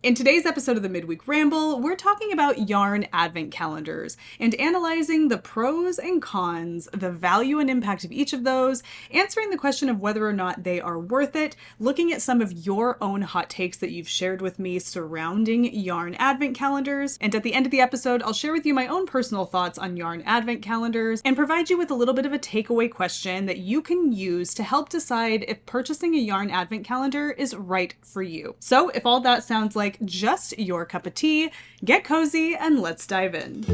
In today's episode of the Midweek Ramble, we're talking about yarn advent calendars and analyzing the pros and cons, the value and impact of each of those, answering the question of whether or not they are worth it, looking at some of your own hot takes that you've shared with me surrounding yarn advent calendars, and at the end of the episode, I'll share with you my own personal thoughts on yarn advent calendars and provide you with a little bit of a takeaway question that you can use to help decide if purchasing a yarn advent calendar is right for you. So if all that sounds like just your cup of tea, get cozy and let's dive in.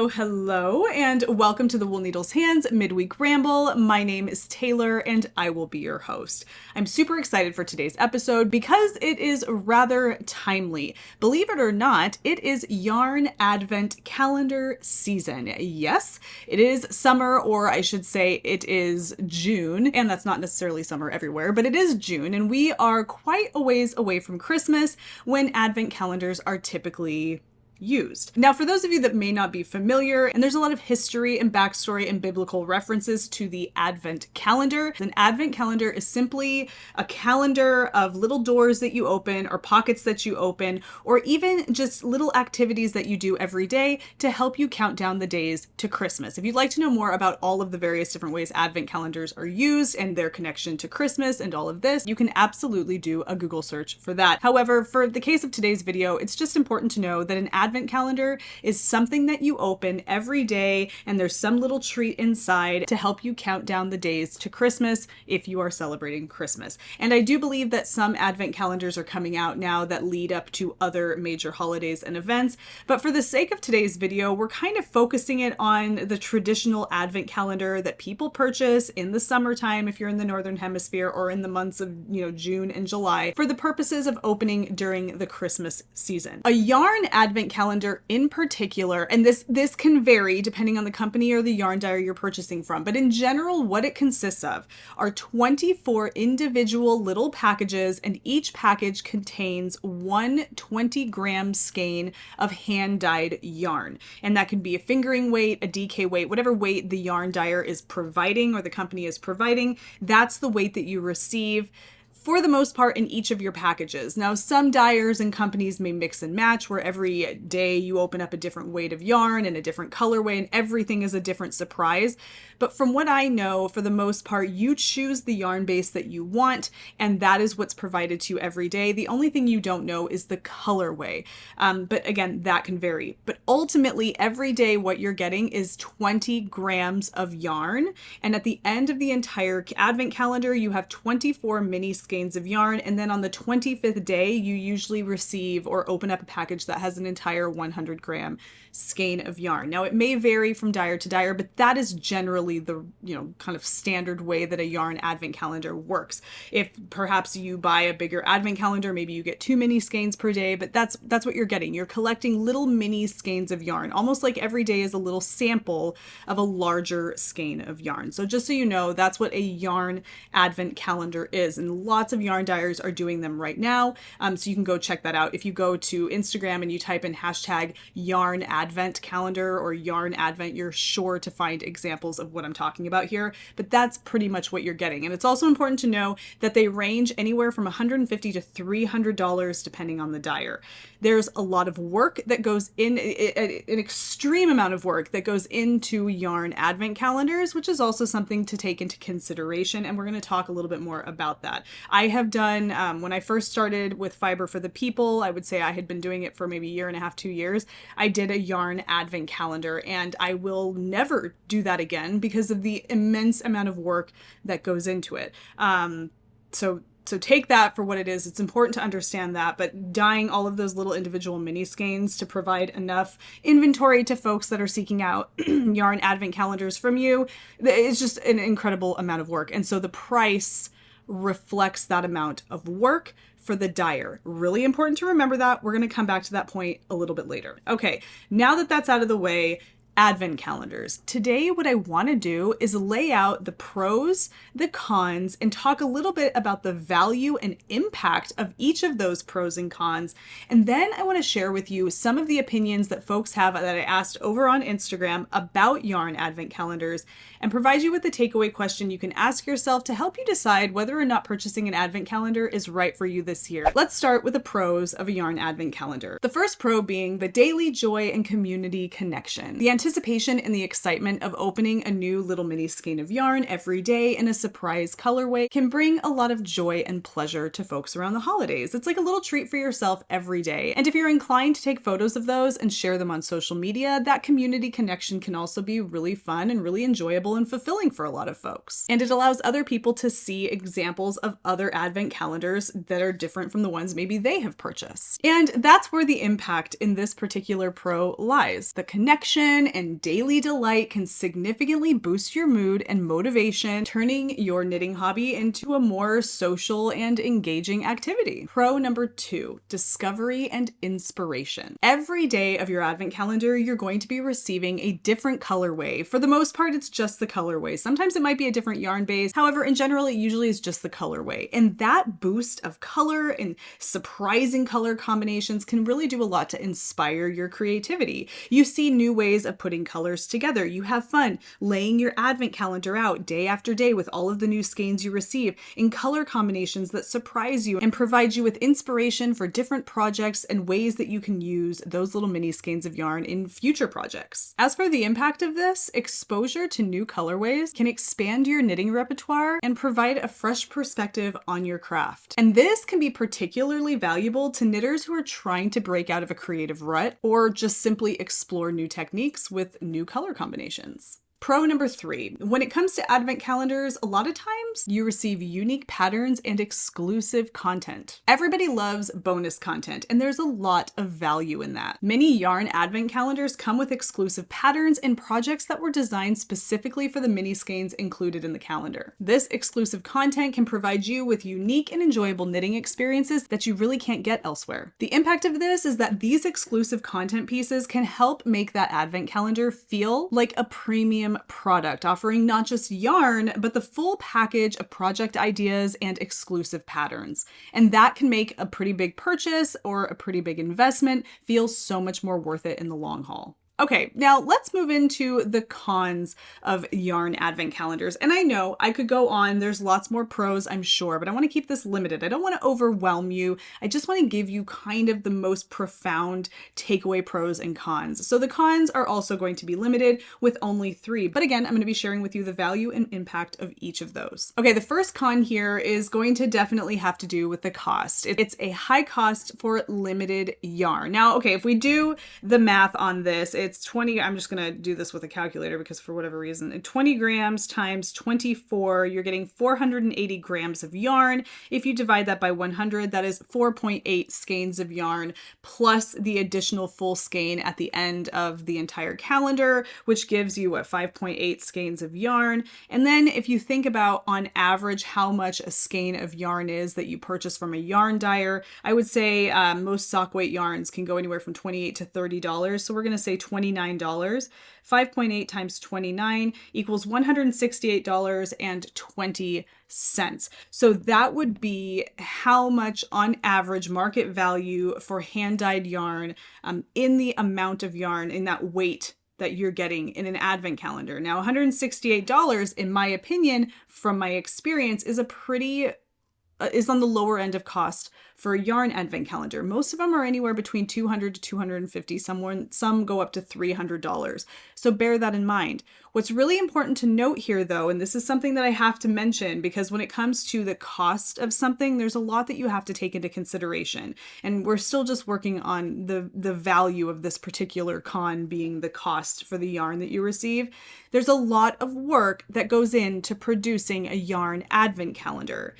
Hello, and welcome to the Wool Needles Hands Midweek Ramble. My name is Tayler, and I will be your host. I'm super excited for today's episode because it is rather timely. Believe it or not, it is yarn advent calendar season. Yes, it is summer, or I should say it is June, and that's not necessarily summer everywhere, but it is June, and we are quite a ways away from Christmas when advent calendars are typically used. Now, for those of you that may not be familiar, and there's a lot of history and backstory and biblical references to the Advent calendar. An Advent calendar is simply a calendar of little doors that you open or pockets that you open, or even just little activities that you do every day to help you count down the days to Christmas. If you'd like to know more about all of the various different ways Advent calendars are used and their connection to Christmas and all of this, you can absolutely do a Google search for that. However, for the case of today's video, it's just important to know that an Advent calendar is something that you open every day, and there's some little treat inside to help you count down the days to Christmas if you are celebrating Christmas. And I do believe that some Advent calendars are coming out now that lead up to other major holidays and events, but for the sake of today's video, we're kind of focusing it on the traditional Advent calendar that people purchase in the summertime if you're in the Northern Hemisphere, or in the months of June and July, for the purposes of opening during the Christmas season. A yarn Advent calendar in particular, and this can vary depending on the company or the yarn dyer you're purchasing from, but in general, what it consists of are 24 individual little packages, and each package contains one 20-gram skein of hand-dyed yarn. And that can be a fingering weight, a DK weight, whatever weight the yarn dyer is providing or the company is providing, that's the weight that you receive for the most part in each of your packages. Now, some dyers and companies may mix and match, where every day you open up a different weight of yarn and a different colorway, and everything is a different surprise. But from what I know, for the most part, you choose the yarn base that you want, and that is what's provided to you every day. The only thing you don't know is the colorway. But again, that can vary. But ultimately, every day what you're getting is 20 grams of yarn. And at the end of the entire Advent calendar, you have 24 mini skeins of yarn. And then on the 25th day, you usually receive or open up a package that has an entire 100-gram skein of yarn. Now, it may vary from dyer to dyer, but that is generally the kind of standard way that a yarn advent calendar works. If perhaps you buy a bigger advent calendar, maybe you get 2 mini skeins per day, but that's what you're getting. You're collecting little mini skeins of yarn, almost like every day is a little sample of a larger skein of yarn. So just so you know, that's what a yarn advent calendar is, and lots of yarn dyers are doing them right now. So you can go check that out. If you go to Instagram and you type in hashtag yarn advent calendar or yarn advent, you're sure to find examples of what I'm talking about here, but that's pretty much what you're getting. And it's also important to know that they range anywhere from $150 to $300 depending on the dyer. There's a lot of work that goes in, an extreme amount of work that goes into yarn advent calendars, which is also something to take into consideration, and we're going to talk a little bit more about that. I have done, when I first started with Fiber for the People, I would say I had been doing it for maybe a year and a half, 2 years. I did a yarn advent calendar, and I will never do that again because of the immense amount of work that goes into it. So take that for what it is. It's important to understand that, but dyeing all of those little individual mini skeins to provide enough inventory to folks that are seeking out yarn advent calendars from you, it's just an incredible amount of work. And so the price reflects that amount of work for the dyer. Really important to remember that. We're going to come back to that point a little bit later. Okay, now that that's out of the way, Advent calendars. Today, what I want to do is lay out the pros, the cons, and talk a little bit about the value and impact of each of those pros and cons. And then I want to share with you some of the opinions that folks have that I asked over on Instagram about yarn Advent calendars and provide you with the takeaway question you can ask yourself to help you decide whether or not purchasing an Advent calendar is right for you this year. Let's start with the pros of a yarn Advent calendar. The first pro being the daily joy and community connection. The anticipation and the excitement of opening a new little mini skein of yarn every day in a surprise colorway can bring a lot of joy and pleasure to folks around the holidays. It's like a little treat for yourself every day. And if you're inclined to take photos of those and share them on social media, that community connection can also be really fun and really enjoyable and fulfilling for a lot of folks. And it allows other people to see examples of other Advent calendars that are different from the ones maybe they have purchased. And that's where the impact in this particular pro lies. The connection and daily delight can significantly boost your mood and motivation, turning your knitting hobby into a more social and engaging activity. Pro number 2, discovery and inspiration. Every day of your Advent calendar, you're going to be receiving a different colorway. For the most part, it's just the colorway. Sometimes it might be a different yarn base. However, in general, it usually is just the colorway. And that boost of color and surprising color combinations can really do a lot to inspire your creativity. You see new ways of putting colors together. You have fun laying your Advent calendar out day after day with all of the new skeins you receive in color combinations that surprise you and provide you with inspiration for different projects and ways that you can use those little mini skeins of yarn in future projects. As for the impact of this, exposure to new colorways can expand your knitting repertoire and provide a fresh perspective on your craft. And this can be particularly valuable to knitters who are trying to break out of a creative rut or just simply explore new techniques with new color combinations. Pro number 3, when it comes to Advent calendars, a lot of times you receive unique patterns and exclusive content. Everybody loves bonus content, and there's a lot of value in that. Many yarn Advent calendars come with exclusive patterns and projects that were designed specifically for the mini skeins included in the calendar. This exclusive content can provide you with unique and enjoyable knitting experiences that you really can't get elsewhere. The impact of this is that these exclusive content pieces can help make that Advent calendar feel like a premium product, offering not just yarn, but the full package of project ideas and exclusive patterns. And that can make a pretty big purchase or a pretty big investment feel so much more worth it in the long haul. Okay, now let's move into the cons of yarn Advent calendars. And I know I could go on, there's lots more pros, I'm sure, but I want to keep this limited. I don't want to overwhelm you. I just want to give you kind of the most profound takeaway pros and cons. So the cons are also going to be limited with only 3. But again, I'm going to be sharing with you the value and impact of each of those. Okay, the first con here is going to definitely have to do with the cost. It's a high cost for limited yarn. Now, okay, if we do the math on this, it's 20, I'm just going to do this with a calculator because for whatever reason, 20 grams times 24, you're getting 480 grams of yarn. If you divide that by 100, that is 4.8 skeins of yarn plus the additional full skein at the end of the entire calendar, which gives you 5.8 skeins of yarn. And then if you think about on average how much a skein of yarn is that you purchase from a yarn dyer, I would say most sock weight yarns can go anywhere from $28 to $30. So we're going to say $29. 5.8 times 29 equals $168.20. So that would be how much on average market value for hand-dyed yarn in the amount of yarn in that weight that you're getting in an Advent calendar. Now, $168, in my opinion, from my experience, is is on the lower end of cost for a yarn Advent calendar. Most of them are anywhere between $200 to $250. Some go up to $300. So bear that in mind. What's really important to note here though, and this is something that I have to mention because when it comes to the cost of something, there's a lot that you have to take into consideration. And we're still just working on the value of this particular con being the cost for the yarn that you receive. There's a lot of work that goes into producing a yarn Advent calendar.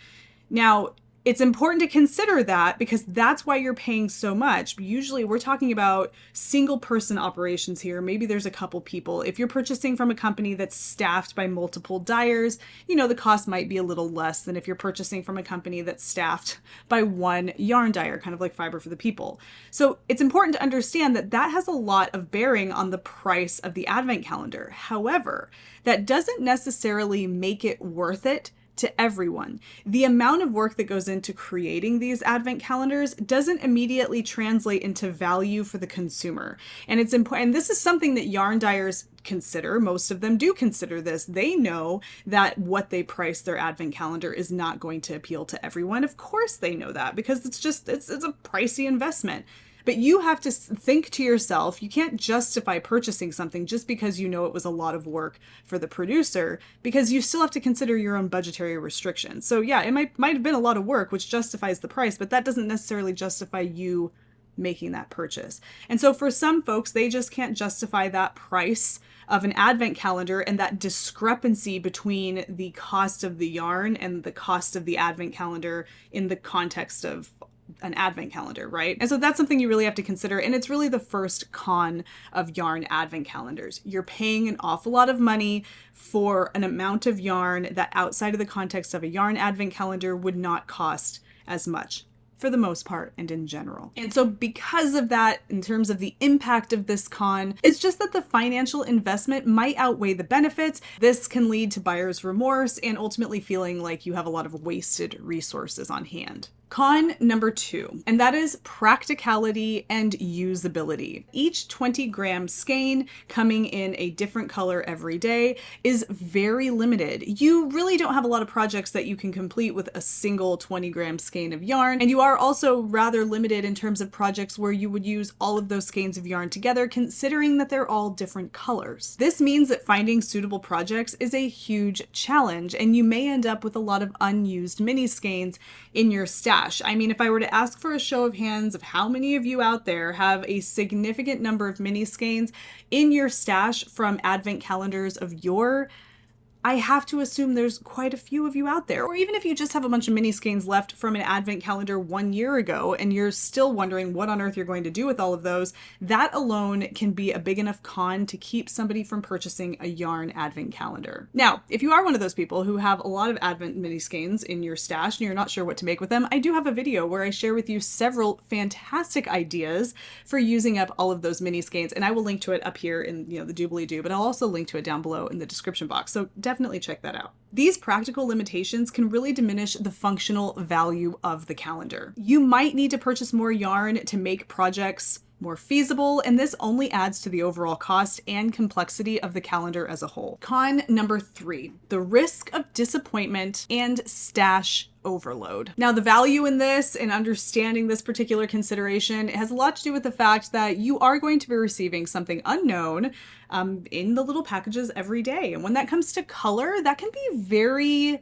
Now, It's important to consider that because that's why you're paying so much. Usually we're talking about single person operations here. Maybe there's a couple people. If you're purchasing from a company that's staffed by multiple dyers, the cost might be a little less than if you're purchasing from a company that's staffed by one yarn dyer, kind of like Fiber for the People. So it's important to understand that that has a lot of bearing on the price of the advent calendar. However, that doesn't necessarily make it worth it to everyone. The amount of work that goes into creating these advent calendars doesn't immediately translate into value for the consumer. And it's important. And this is something that yarn dyers consider. Most of them do consider this. They know that what they price their advent calendar is not going to appeal to everyone. Of course they know that because it's a pricey investment. But you have to think to yourself, you can't justify purchasing something just because you know it was a lot of work for the producer, because you still have to consider your own budgetary restrictions. So yeah, it might have been a lot of work, which justifies the price, but that doesn't necessarily justify you making that purchase. And so for some folks, they just can't justify that price of an advent calendar and that discrepancy between the cost of the yarn and the cost of the advent calendar in the context of an advent calendar, right? And so that's something you really have to consider. And it's really the first con of yarn advent calendars. You're paying an awful lot of money for an amount of yarn that outside of the context of a yarn advent calendar would not cost as much, for the most part and in general. And so because of that, in terms of the impact of this con, it's just that the financial investment might outweigh the benefits. This can lead to buyer's remorse and ultimately feeling like you have a lot of wasted resources on hand. Con number 2, and that is practicality and usability. Each 20-gram skein coming in a different color every day is very limited. You really don't have a lot of projects that you can complete with a single 20-gram skein of yarn, and you are also rather limited in terms of projects where you would use all of those skeins of yarn together, considering that they're all different colors. This means that finding suitable projects is a huge challenge, and you may end up with a lot of unused mini skeins in your stash. I mean, if I were to ask for a show of hands of how many of you out there have a significant number of mini skeins in your stash from advent calendars of yore, I have to assume there's quite a few of you out there. Or even if you just have a bunch of mini skeins left from an advent calendar 1 year ago and you're still wondering what on earth you're going to do with all of those, that alone can be a big enough con to keep somebody from purchasing a yarn advent calendar. Now, if you are one of those people who have a lot of advent mini skeins in your stash and you're not sure what to make with them, I do have a video where I share with you several fantastic ideas for using up all of those mini skeins, and I will link to it up here in the doobly-doo, but I'll also link to it down below in the description box. So definitely check that out. These practical limitations can really diminish the functional value of the calendar. You might need to purchase more yarn to make projects more feasible, and this only adds to the overall cost and complexity of the calendar as a whole. Con number 3, the risk of disappointment and stash overload. Now, the value in this and understanding this particular consideration has a lot to do with the fact that you are going to be receiving something unknown in the little packages every day. And when that comes to color, that can be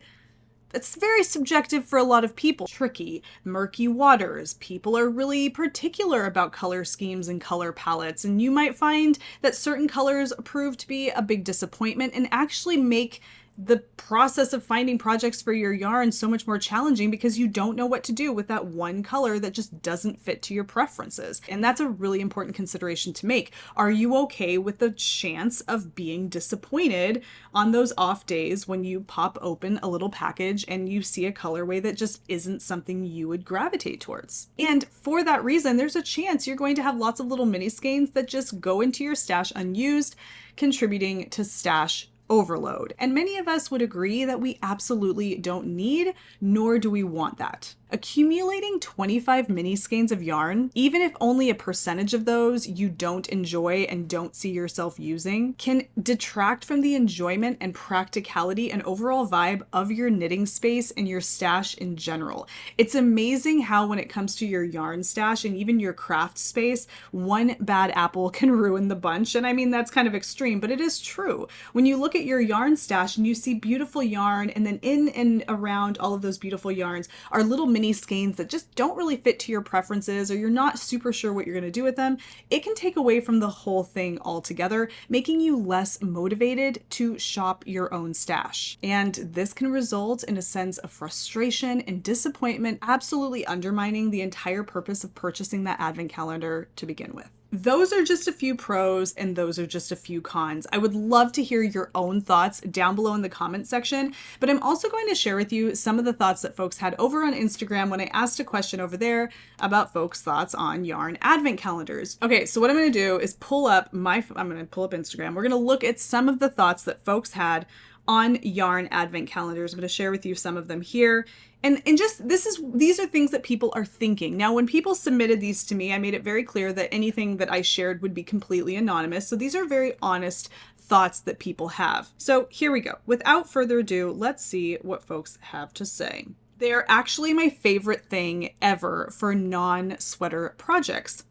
it's very subjective for a lot of people. Tricky, murky waters. People are really particular about color schemes and color palettes, and you might find that certain colors prove to be a big disappointment and actually make the process of finding projects for your yarn so much more challenging because you don't know what to do with that one color that just doesn't fit to your preferences. And that's a really important consideration to make. Are you okay with the chance of being disappointed on those off days when you pop open a little package and you see a colorway that just isn't something you would gravitate towards? And for that reason, there's a chance you're going to have lots of little mini skeins that just go into your stash unused, contributing to stash overload. And many of us would agree that we absolutely don't need, nor do we want that. Accumulating 25 mini skeins of yarn, even if only a percentage of those you don't enjoy and don't see yourself using, can detract from the enjoyment and practicality and overall vibe of your knitting space and your stash in general. It's amazing how when it comes to your yarn stash and even your craft space, one bad apple can ruin the bunch. And I mean, that's kind of extreme, but it is true. When you look at your yarn stash and you see beautiful yarn, and then in and around all of those beautiful yarns are little mini mini skeins that just don't really fit to your preferences, or you're not super sure what you're going to do with them, it can take away from the whole thing altogether, making you less motivated to shop your own stash. And this can result in a sense of frustration and disappointment, absolutely undermining the entire purpose of purchasing that advent calendar to begin with. Those are just a few pros and those are just a few cons. I would love to hear your own thoughts down below in the comment section, but I'm also going to share with you some of the thoughts that folks had over on Instagram when I asked a question over there about folks' thoughts on yarn advent calendars. Okay, so what I'm going to do is I'm going to pull up Instagram. We're going to look at some of the thoughts that folks had on yarn advent calendars. I'm going to share with you some of them here. And just these are things that people are thinking. Now, when people submitted these to me, I made it very clear that anything that I shared would be completely anonymous. So these are very honest thoughts that people have. So here we go. Without further ado, let's see what folks have to say. They are actually my favorite thing ever for non-sweater projects.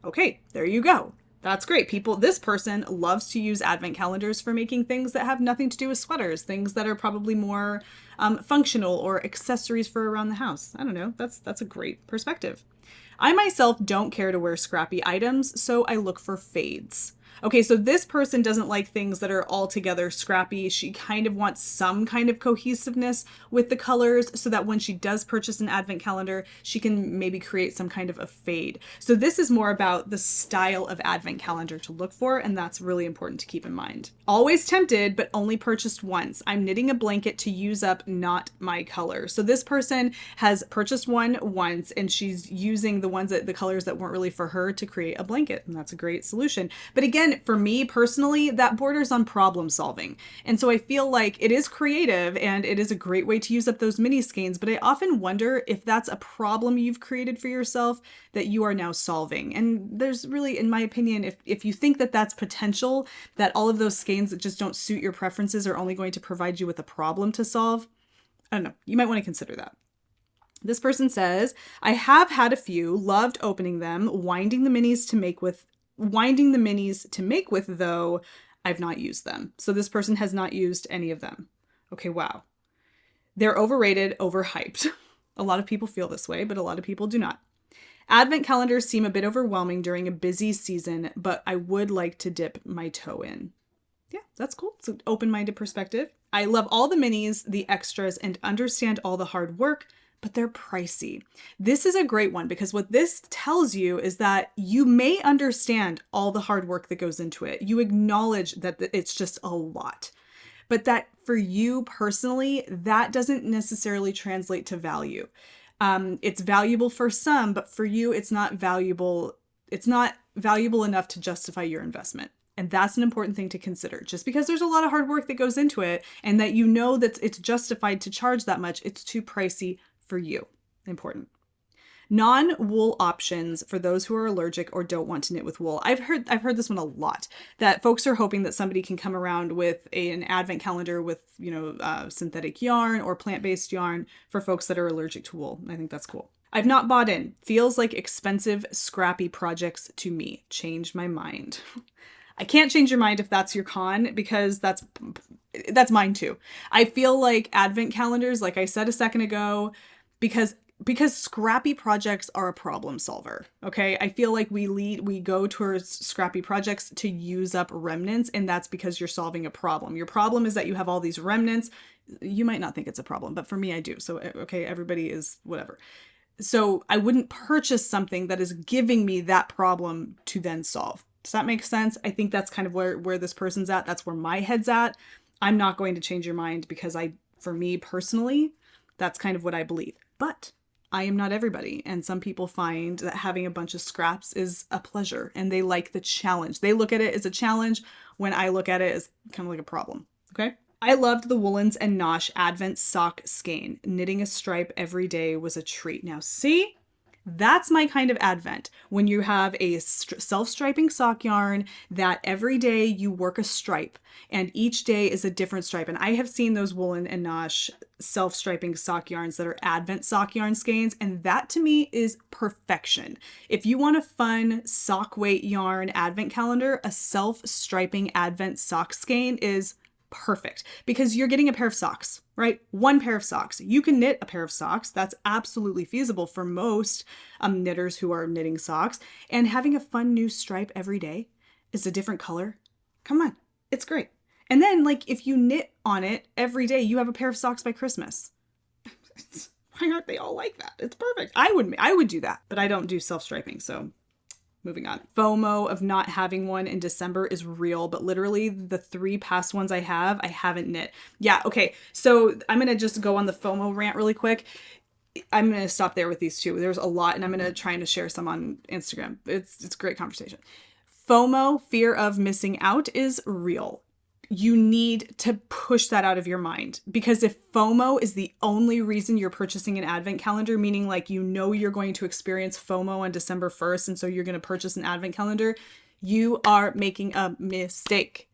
Okay, there you go. That's great. This person loves to use advent calendars for making things that have nothing to do with sweaters, things that are probably more functional or accessories for around the house. I don't know. That's a great perspective. I myself don't care to wear scrappy items, so I look for fades. Okay, so this person doesn't like things that are altogether scrappy. She kind of wants some kind of cohesiveness with the colors so that when she does purchase an advent calendar, she can maybe create some kind of a fade. So this is more about the style of advent calendar to look for, and that's really important to keep in mind. Always tempted, but only purchased once. I'm knitting a blanket to use up, not my color. So this person has purchased one once, and she's using the colors that weren't really for her to create a blanket, and that's a great solution. But again, for me personally, that borders on problem solving. And so I feel like it is creative and it is a great way to use up those mini skeins, but I often wonder if that's a problem you've created for yourself that you are now solving. And there's really, in my opinion, if you think that that's potential, that all of those skeins that just don't suit your preferences are only going to provide you with a problem to solve, I don't know, you might want to consider that. This person says, I have had a few, loved opening them, winding the minis to make with, though I've not used them. So this person has not used any of them. Okay, wow. They're overrated, overhyped. A lot of people feel this way, but a lot of people do not. Advent calendars seem a bit overwhelming during a busy season, but I would like to dip my toe in. Yeah, that's cool. It's an open-minded perspective. I love all the minis, the extras, and understand all the hard work, but they're pricey. This is a great one because what this tells you is that you may understand all the hard work that goes into it. You acknowledge that it's just a lot, but that for you personally, that doesn't necessarily translate to value. It's valuable for some, but for you, it's not valuable. It's not valuable enough to justify your investment. And that's an important thing to consider. Just because there's a lot of hard work that goes into it and that you know that it's justified to charge that much, it's too pricey for you. Important. Non-wool options for those who are allergic or don't want to knit with wool. I've heard this one a lot, that folks are hoping that somebody can come around with an advent calendar with, synthetic yarn or plant-based yarn for folks that are allergic to wool. I think that's cool. I've not bought in. Feels like expensive, scrappy projects to me. Changed my mind. I can't change your mind if that's your con, because that's mine too. I feel like advent calendars, like I said a second ago, because scrappy projects are a problem solver. Okay. I feel like we go towards scrappy projects to use up remnants. And that's because you're solving a problem. Your problem is that you have all these remnants. You might not think it's a problem, but for me, I do. So, okay. Everybody is whatever. So I wouldn't purchase something that is giving me that problem to then solve. Does that make sense? I think that's kind of where this person's at. That's where my head's at. I'm not going to change your mind because for me personally, that's kind of what I believe. But I am not everybody. And some people find that having a bunch of scraps is a pleasure and they like the challenge. They look at it as a challenge when I look at it as kind of like a problem. Okay. I loved the Woolens and Nosh Advent Sock Skein. Knitting a stripe every day was a treat. Now see, that's my kind of Advent. When you have a self-striping sock yarn that every day you work a stripe and each day is a different stripe. And I have seen those Woolen and Nosh self-striping sock yarns that are Advent sock yarn skeins. And that to me is perfection. If you want a fun sock weight yarn Advent calendar, a self-striping Advent sock skein is perfect, because you're getting a pair of socks, right? One pair of socks. You can knit a pair of socks. That's absolutely feasible for most knitters who are knitting socks. And having a fun new stripe every day is a different color. Come on, it's great. And then like if you knit on it every day, you have a pair of socks by Christmas. Why aren't they all like that? It's perfect. I would do that, but I don't do self-striping, so moving on. FOMO of not having one in December is real, but literally the 3 past ones I haven't knit. Yeah, okay. So I'm going to just go on the FOMO rant really quick. I'm going to stop there with these 2. There's a lot, and I'm going to try to share some on Instagram. It's a great conversation. FOMO, fear of missing out, is real. You need to push that out of your mind, because if FOMO is the only reason you're purchasing an advent calendar, meaning like you know you're going to experience FOMO on December 1st and so you're going to purchase an advent calendar, you are making a mistake.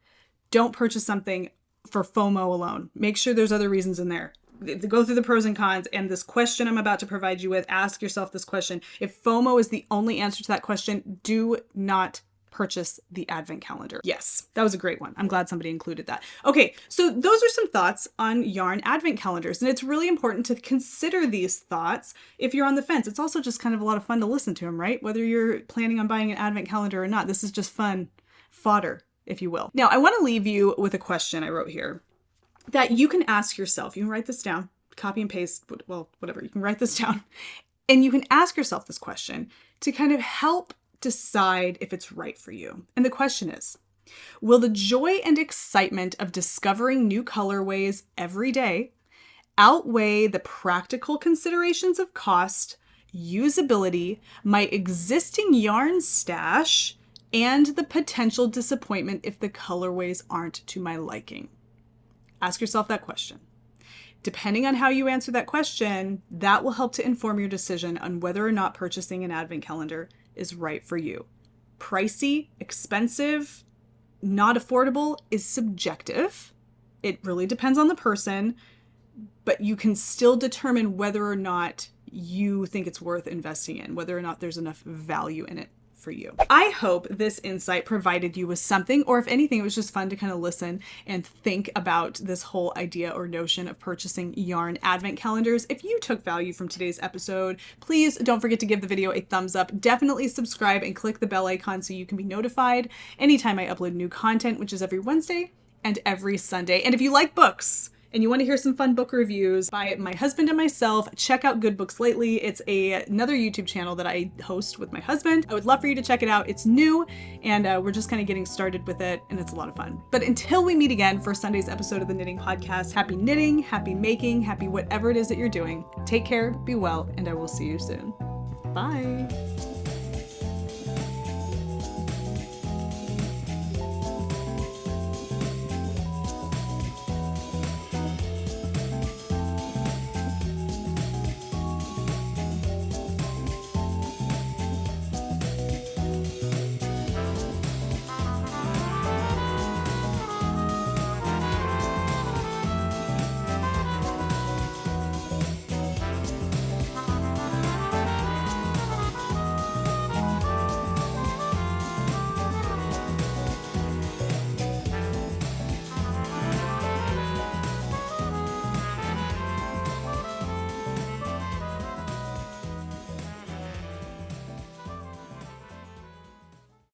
Don't purchase something for FOMO alone. Make sure there's other reasons in there. Go through the pros and cons, and this question I'm about to provide you with, ask yourself this question. If FOMO is the only answer to that question, do not purchase the advent calendar. Yes, that was a great one. I'm glad somebody included that. Okay, so those are some thoughts on yarn advent calendars, and it's really important to consider these thoughts if you're on the fence. It's also just kind of a lot of fun to listen to them, right? Whether you're planning on buying an advent calendar or not, this is just fun fodder, if you will. Now, I want to leave you with a question I wrote here that you can ask yourself. You can write this down, copy and paste, well, whatever. You can write this down, and you can ask yourself this question to kind of help decide if it's right for you. And the question is, will the joy and excitement of discovering new colorways every day outweigh the practical considerations of cost, usability, my existing yarn stash, and the potential disappointment if the colorways aren't to my liking? Ask yourself that question. Depending on how you answer that question, that will help to inform your decision on whether or not purchasing an advent calendar is right for you. Pricey, expensive, not affordable is subjective. It really depends on the person, but you can still determine whether or not you think it's worth investing in, whether or not there's enough value in it for you. I hope this insight provided you with something, or if anything, it was just fun to kind of listen and think about this whole idea or notion of purchasing yarn advent calendars. If you took value from today's episode, please don't forget to give the video a thumbs up. Definitely subscribe and click the bell icon so you can be notified anytime I upload new content, which is every Wednesday and every Sunday. And if you like books, and you want to hear some fun book reviews by my husband and myself, check out Good Books Lately. It's another YouTube channel that I host with my husband. I would love for you to check it out. It's new, and we're just kind of getting started with it, and it's a lot of fun. But until we meet again for Sunday's episode of the Knitting Podcast, happy knitting, happy making, happy whatever it is that you're doing. Take care, be well, and I will see you soon. Bye.